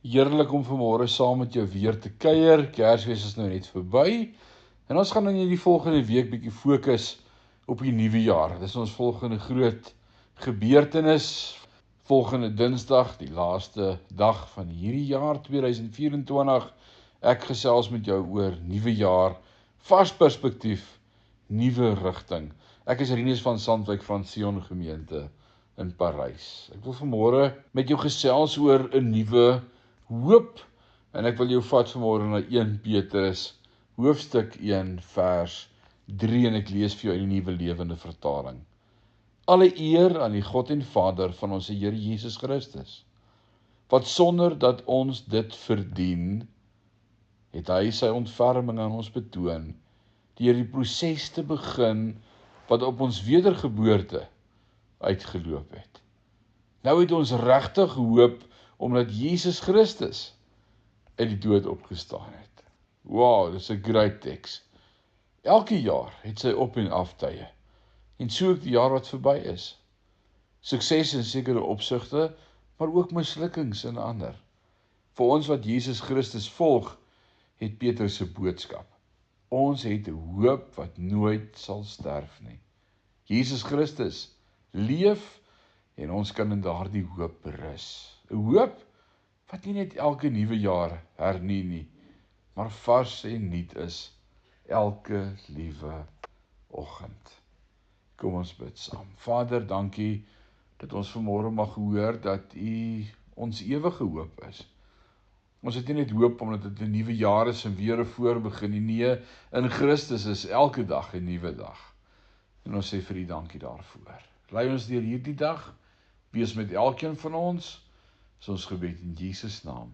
Heerlik om vanmôre saam met jou weer te kuier. Kersfees is nou net verby. En ons gaan in die volgende week bietjie fokus op die nuwe jaar. Dis ons volgende groot gebeurtenis. Volgende Dinsdag, die laaste dag van hierdie jaar 2024. Ek gesels met jou oor nuwe jaar, vars perspektief, nuwe rigting. Ek is Rinus van Sandwyk van Sion Gemeente in Parys. Ek wil vanmôre met jou gesels oor 'n nuwe hoop, en ek wil jou vat vanmôre na 1 Petrus hoofstuk 1 vers 3 en ek lees vir jou in die Nuwe Lewende Vertaling. Alle eer aan die God en Vader van ons Here Jesus Christus, wat sonder dat ons dit verdien, het hy sy ontferming aan ons betoon, deur die proses te begin wat op ons wedergeboorte uitgeloop het. Nou het ons regtig hoop, omdat Jesus Christus uit die dood opgestaan het. Wow, dis 'n great teks. Elke jaar het sy op en aftye, en so ook die jaar wat verby is. Sukses in sekere opsigte, maar ook mislukkings in ander. Vir ons wat Jesus Christus volg, het Petrus se boodskap. Ons het 'n hoop wat nooit sal sterf nie. Jesus Christus leef, en ons kan in daardie hoop rus. 'n Hoop wat nie net elke nuwe jaar hernie nie, maar vars en nuut is elke liewe oggend. Kom ons bid saam. Vader, dankie dat ons vanmôre mag hoor dat U ons ewige hoop is. Ons het nie net hoop omdat dit 'n nuwe jaar is en weer 'n voorbegin nie. Nee, in Christus is elke dag 'n nuwe dag. En ons sê vir U dankie daarvoor. Lei ons deur hierdie dag, wees met elkeen van ons, is ons gebed in Jesus naam.